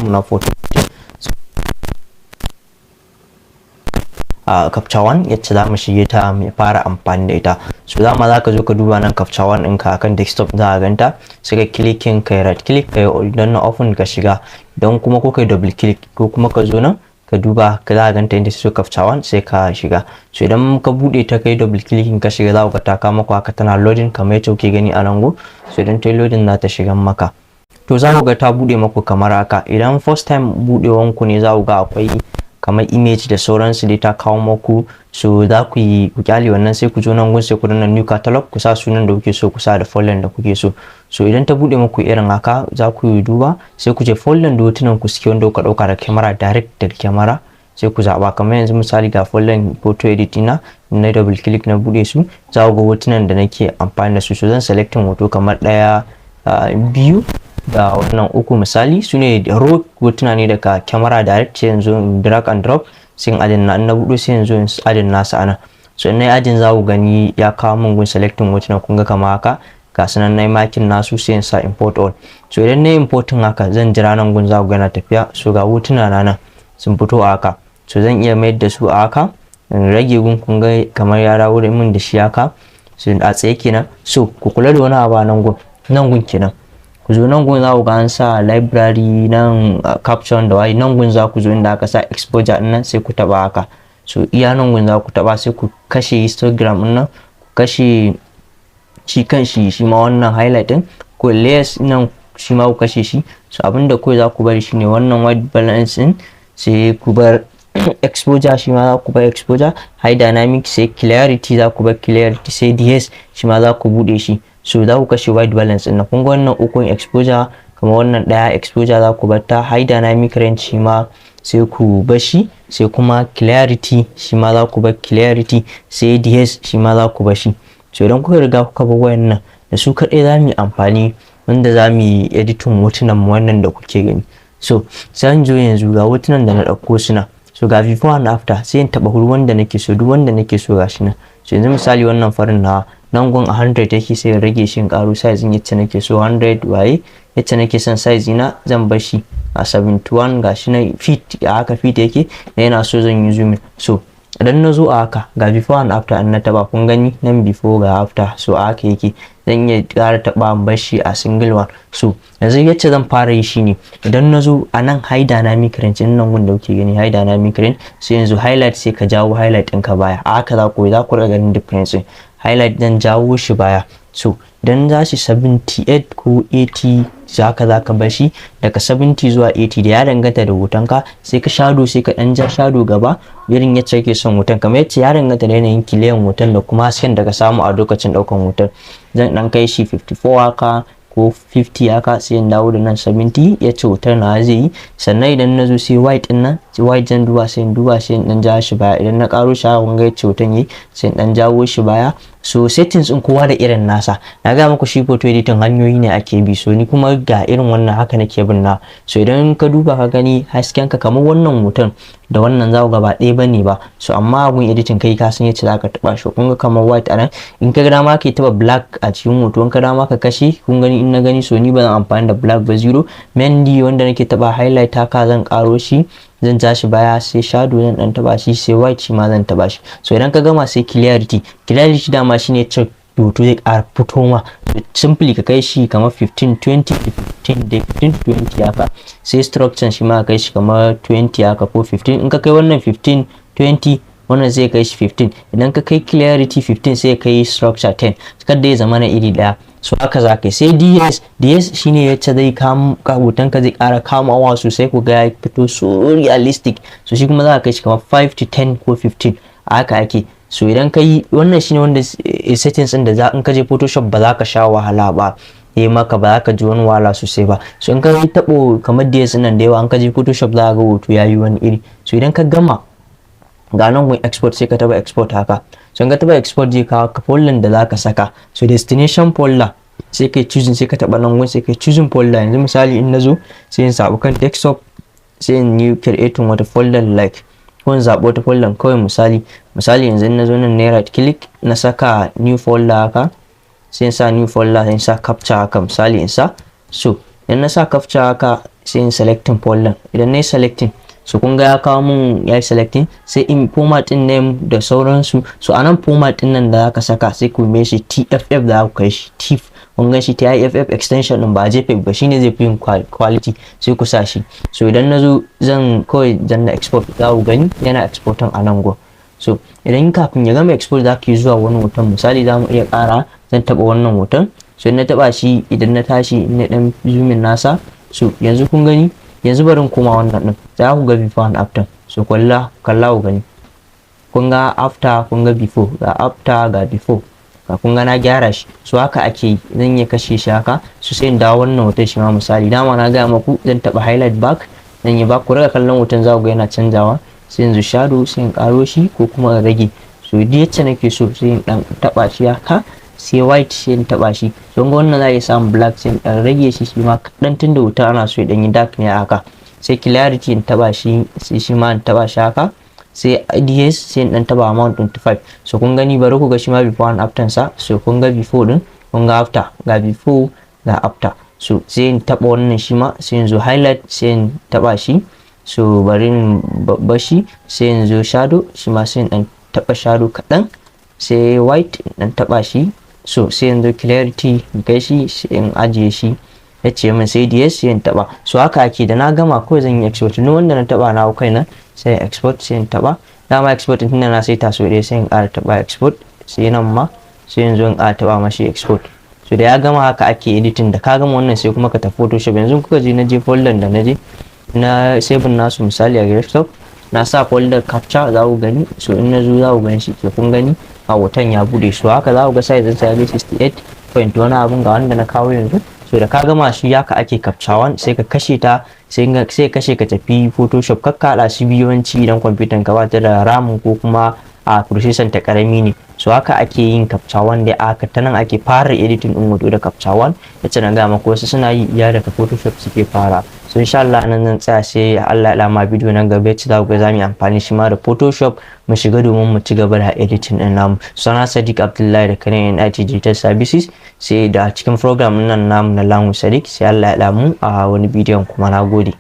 namu na photo capture 1 yacce za mu shige ta mai fara amfani da ita. So za ka zo ka duba nan capture 1 ɗinka akan desktop za ka ganta, sai ka clicking kai right click kai don na open ka shiga, don kuma ko kai double click ko kuma ka zo nan ka duba ka za ka ganta inda sai capture 1 sai ka shiga. So idan ka bude ta kai double clicking ka shiga za ka ta kama maka haka tana loading kamar yadda kuke gani a nan go. So idan ta loading za ta shiga maka, to za ku ga ta bude maku kamar haka. Idan first time budewan ku ne za ku ga akwai kamar image da sauransu dai ta kawo maku. So za ku yi ku kyale wannan sai ku zo nan gun sai ku danna new catalog ku sa sunan da kuke so ku sa da folder da kuke so. So idan ta bude maku irin haka za ku yi duba sai ku je folder da hotunan ku suke wanda kuka dauka da camera direct daga camera sai ku zaba. Kamar yanzu misali ga folder photo edit na double click na bude su za ku ga hotunan da nake amfani da su. So zan selecting hoto kamar 1 2 da wannan 3 misali, su ne raw hotuna ne daga camera direct. Sai yanzu in drag and drop sai in adin na buɗe sai yanzu in adin nasa ana. So in nayi adin za ku gani ya kawo min gun selecting hotuna kun ga kamar haka ga sanan nayi makin nasu sai in sa import all. So idan nayi importing haka zan jira nan gun za ku ga na tafiya. So ga hotuna na nan sun fito a haka, so zan iya mayar da su a haka in rage gun kun ga kamar ya dawo da min da shi haka. So a tsaye kenan. So ku kula da wani abu nan gun kenan, ku zo nan gun za ku ga an sa library nan caption da wai nan gun za ku zo inda aka sa exposure din nan sai ku taba haka. So iya nan gun za ku taba sai ku kashe histogram din nan, ku kashe shi kanshi shi ma wannan highlight din, ko layers nan shi ma ku kashe shi. So abinda kawai za ku bari shine wannan white balance din, sai ku bar exposure shi ma za ku bar exposure, high dynamic sai clarity za ku bar clarity, sai DS shi ma za ku bude shi. So za ku kashe white balance din. Kun ga wannan ukun exposure kamar wannan daya exposure za ku bar ta, high dynamic range shi ma sai ku bar shi, sai kuma clarity shi ma za ku bar clarity, sai DS shi ma za ku bar shi. So idan kuka riga kuka bar wayannan da su kadai za mu yi amfani wanda za mu yi editing hotunan mu wannan da kuke gani. So sai zo yanzu ga hotunan da na dauko suna, so ga before and after sai in taba wanda nake so, duk wanda nake so gashi nan. So yanzu misali wannan farin na nan gun a 100 yake sai in rage shi in karo size din yacce nake so 100 waye yacce nake son size ina zan bar shi a 71 gashi na fit a haka fit yake na yana so zan yi zoom in. So idan na zo a haka ga before and after an na taba kun gani nan before ga after, so a haka yake zan iya ƙara taba bar shi a single one. So yanzu yacce zan fara yi shine idan na zo a nan high dynamic range din nan gun da kuke gani high dynamic range, sai yanzu highlight sai ka jawo highlight ɗinka baya a haka za ku riga ganin difference. Highlight dan jawo shi baya. So idan za shi 78 ko 80 za ka bar shi daga 70 zuwa 80 da ya danganta da hotonka. Sai ka shadow sai ka dan ja shadow gaba irin yacce kake son hoton, kamar yacce ya danganta da yanayin kiliyan hoton da kuma hasken da ka samu a lokacin daukan hoton. Zan dan kai shi 54 haka ko 50 haka sai in dawo da nan 70 yace hoton na zai yi. Sannan idan na zo sai white din nan, sai white zan duba sai in dan jawo shi baya. Idan na karo shi kun ga yace hoton yi sai in dan jawo shi baya. So settings din kowa da irin nasa, na ga muku shi photo editing hanyoyi ne ake bi, so ni kuma ga irin wannan haka nake bin na. So idan ka duba ka gani hasken ka kamar wannan hoton da wannan za ku ga ba ɗaya bane ba. So amma abun editing kai ka san yace zaka taba shi. Kun ga kamar white anan in ka ga dama ka taba black a cikin hoto, in ka dama ka kashe kun gani in na gani. So ni ba zan amfani da black ba 0 mainly wanda nake taba highlight haka zan karo shi zan ja shi baya, sai shadow zan dan taba shi, sai white shi ma zan taba shi. So idan ka gama sai clarity dama shine ce hoto zai ƙara fito ma. Simply ka kai shi kamar 15 20 15 20 haka, sai structure shi ma ka kai shi kamar 20 haka ko 15. in ka kai wannan 15 20 wannan zai kai shi 15. idan ka kai clarity 15 sai ka yi structure 10 kada ya zama na iri daya. So haka za ka yi. Sai DS shine yacce zai hoton ka zai ƙara kamawa sosai ku ga ya fito so realistic. So shi kuma za ka kai shi kamar 5 to 10 ko 15 haka ake. So idan ka yi wannan shine wanda settings din da in ka je Photoshop ba za ka sha wahala ba, maka ba za ka ji wani wahala sosai ba. So in ka yi tabo kamar DS nan da yawa an ka je Photoshop za ka ga hoto yayi wani iri. So idan ka gama ga nan gun export sai ka taba export haka. So in ka taba export zai kawo ka folder da zaka saka. So destination folder sai kai choosing sai ka taba nan gun sai kai choosing folder. Yanzu misali in nazo sai in zabi kan desktop sai in yi creating wata folder like kun zabo ta folder kawai misali yanzu in nazo nan ne right click na saka new folder haka sai in sa new folder sai in sa capture haka misali in sa. So idan na sa captcha haka sai in selecting folder. Idan na yi selecting so kun ga ya kawo mun ya yi selecting, sai in format din name da sauransu. So anan format din nan da zaka saka sai ku mai shi TFF da ku kai shi TIFF, kun ga shi TIFF extension din ba JPEG ba, shine zai fi yin quality, sai ku sa shi. So idan na zo zan kawai danna export, za ku gani yana exporting a nan go. So idan kafin ya gama export za ka yi zuwa wani hoton, misali za mu iya ƙara, zan taɓa wannan hoton. So na taɓa shi, idan na tashi na ɗan zoomin nasa, so yanzu kun gani, yanzu bari in koma wannan ɗin, za ku ga before and after. So kalla ku gani, kun ga after, kun ga before, ga after ga before, ga kun ga na gyara shi. So haka ake yi, zan iya kashe shi haka. So sai in dawo wannan hoton shi ma misali, dama na gaya maku zan taɓa highlight back, zan yi back, ku riga kallon hoton za ku ga yana canjawa. Sai yanzu shadow sai in karo shi ko kuma in rage. So duk yacce nake so sai in dan taba shi haka, sai white sai in taba shi. Don ga wannan za ya samu black, sai in dan rage shi shi ma kadan, tunda wuta ana so ya dan yi dark ne haka. Sai clarity in taba shi, sai shi ma in taba shi haka. Sai IDS sai in dan taba amount 25. So kun gani, bari ku ga shi ma before and after sa. So kun ga before din, kun ga after, ga before ga after. So sai in taba wannan shi ma, sai in zo highlight sai in taba shi. So bari in bashi, sai in zo shadow shi ma sai in dan taba shadow kadan, sai white dan taba shi. So sai in zo clarity in kai shi, sai in ajiye shi yace min sai DS sai in taba. So haka ake, da na gama kawai zan yi export. Ni wanda na taba na kai na sai export, sai in taba. Dama export din na sai ta so dai, sai in ƙara taba export, sai nan ma sai in zo in ƙara taba mashi export. So da ya gama haka ake editing. Da ka gama wannan sai kuma ka tafi Photoshop. Yanzu kuka je na je folder da na je na save nasu misali a desktop, na sa folder captcha za ku gani. So in na zo za ku gani shi, ke kun gani a hoton ya bude. So haka za ku ga size din sa 68 wani abun ga wanda na kawo yanzu. So da ka gama shi haka ake captcha one, sai ka kashe ta, sai kashe ka tafi Photoshop. Kakka hada shi biyawanci idan kwamfutan ka ba ta da RAM ko kuma a processor ta karami ne. So haka ake yin captcha one dai, aka ta nan ake fara editing din hoto da captcha one. Yace na ga maka wasu suna yi iya daga Photoshop suke fara. So insha Allah nan zan tsaya, sai Allah ya lama bidiyo nan gaba yace za ku ga zamu yi amfani shi ma da Photoshop mu shiga domin mu ci gaba da editing din namu. Sana Sadiq Abdullahi da kanin IT Digital Services, sai da cikin program nan namu na Langu Sadiq, sai Allah ya lamu a wani bidiyon kuma. Na gode.